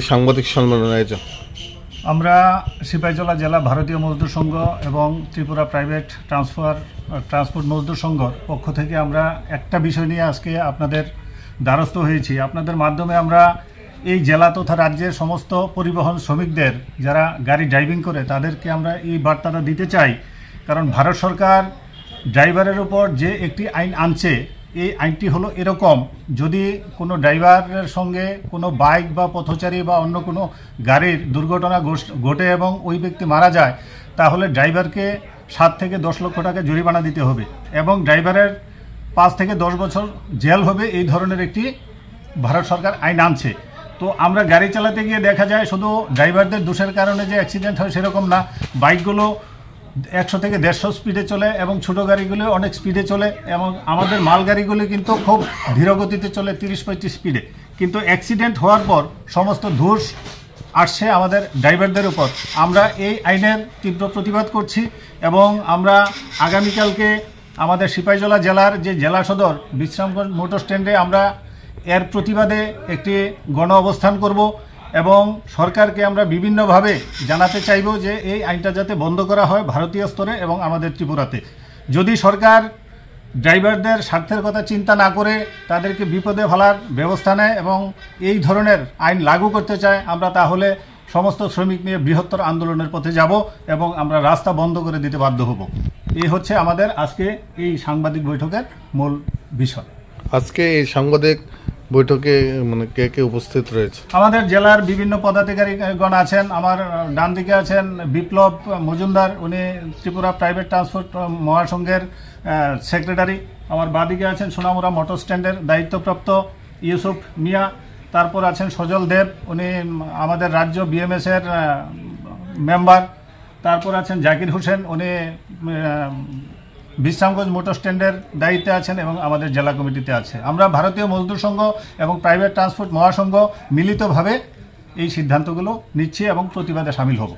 সাংবাদিক সম্মেলন আয়োজন আমরা সিপাহীজলা জেলা ভারতীয় মজদুর সংঘ এবং ত্রিপুরা প্রাইভেট ট্রান্সপোর্ট মজদুর সংঘর পক্ষ থেকে আমরা একটা বিষয় নিয়ে আজকে আপনাদের দ্বারস্থ হয়েছি। আপনাদের মাধ্যমে আমরা এই জেলা তথা রাজ্যের সমস্ত পরিবহন শ্রমিকদের যারা গাড়ি ড্রাইভিং করে তাদেরকে আমরা এই বার্তাটা দিতে চাই, কারণ ভারত সরকার ড্রাইভারের উপর যে একটি আইন আনছে, এই আইনটি হলো এরকম, যদি কোনো ড্রাইভারের সঙ্গে কোনো বাইক বা পথচারী বা অন্য কোনো গাড়ির দুর্ঘটনা ঘটে এবং ওই ব্যক্তি মারা যায়, তাহলে ড্রাইভারকে 7 থেকে 10 লক্ষ টাকা জরিমানা দিতে হবে এবং ড্রাইভারের 5 থেকে 10 বছর জেল হবে। এই ধরনের একটি ভারত সরকার আইন আনছে। তো আমরা গাড়ি চালাতে গিয়ে দেখা যায় শুধু ড্রাইভারদের দোষের কারণে যে অ্যাক্সিডেন্ট হয় সেরকম না, বাইকগুলো 100 থেকে 150 স্পিডে চলে এবং ছোটো গাড়িগুলো অনেক স্পিডে চলে এবং আমাদের মাল গাড়িগুলি কিন্তু খুব ধীরগতিতে চলে 30-35 স্পিডে। কিন্তু অ্যাক্সিডেন্ট হওয়ার পর সমস্ত দোষ আসছে আমাদের ড্রাইভারদের উপর। আমরা এই আইনের তীব্র প্রতিবাদ করছি এবং আমরা আগামীকালকে আমাদের সিপাহীজলা জেলার যে জেলা সদর বিশ্রামগঞ্জ মোটর স্ট্যান্ডে আমরা এর প্রতিবাদে একটি গণ অবস্থান করব এবং সরকারকে আমরা বিভিন্নভাবে জানাতে চাইব যে এই আইনটা যাতে বন্ধ করা হয় ভারতীয় স্তরে এবং আমাদের ত্রিপুরাতে। যদি সরকার ড্রাইভারদের স্বার্থের কথা চিন্তা না করে তাদেরকে বিপদে ফেলার ব্যবস্থা নেয় এবং এই ধরনের আইন লাগু করতে চায়, আমরা তাহলে সমস্ত শ্রমিক নিয়ে বৃহত্তর আন্দোলনের পথে যাব এবং আমরা রাস্তা বন্ধ করে দিতে বাধ্য হব। এই হচ্ছে আমাদের আজকে এই সাংবাদিক বৈঠকের মূল বিষয়। আজকে এই সাংবাদিক বৈঠকে মানে কে কে উপস্থিত রয়েছে? আমাদের জেলার বিভিন্ন পদাধিকারীগণ আছেন। আমার ডান দিকে আছেন বিপ্লব মজুমদার, উনি ত্রিপুরা প্রাইভেট ট্রান্সপোর্ট মহাসংঘের সেক্রেটারি। আমার বাঁদিকে আছেন সোনামুড়া মোটর স্ট্যান্ডের দায়িত্বপ্রাপ্ত ইউসুফ মিয়া। তারপর আছেন সজল দেব, উনি আমাদের রাজ্য বিএমএস-এর মেম্বার। তারপর আছেন জাকির হোসেন, উনি বিশ্রামগঞ্জ মোটর স্ট্যান্ডের দায়িত্বে আছেন এবং আমাদের জেলা কমিটিতে আছে। আমরা ভারতীয় মজদুর সংঘ এবং প্রাইভেট ট্রান্সপোর্ট মহাসংঘ মিলিতভাবে এই সিদ্ধান্তগুলো নিচ্ছি এবং প্রতিবাদে সামিল হব।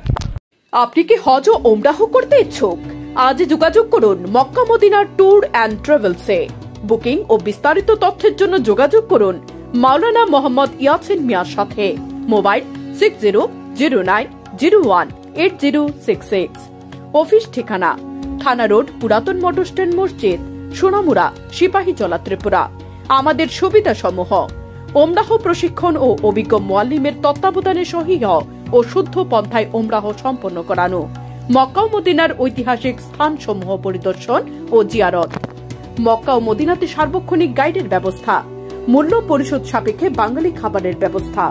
আপনি কি হজ ও ওমরাহ করতে ইচ্ছুক? আজ যোগাযোগ করুন মক্কা মদিনা ট্যুর অ্যান্ড ট্রাভেলসে। বুকিং ও বিস্তারিত তথ্যের জন্য যোগাযোগ করুন মাওলানা মোহাম্মদ ইয়াসিন মিয়ার সাথে। মোবাইল 6009018066। অফিস ঠিকানা থানা রোড, পুরাতন মোটর স্ট্যান্ড মসজিদ, সোনামুড়া, সিপাহীজলা, ত্রিপুরা। আমাদের সুবিধা সমূহ: ওমরাহ প্রশিক্ষণ ও অভিজ্ঞ মুআল্লিমের তত্ত্বাবধানে সহিহ ও শুদ্ধ পন্থায় ওমরাহ সম্পন্ন করানো, মক্কা ও মদিনার ঐতিহাসিক স্থানসমূহ পরিদর্শন ও জিয়ারত, মক্কা ও মদিনাতে সার্বক্ষণিক গাইডের ব্যবস্থা, মূল্য পরিশোধ সাপেক্ষে বাঙালি খাবারের ব্যবস্থা।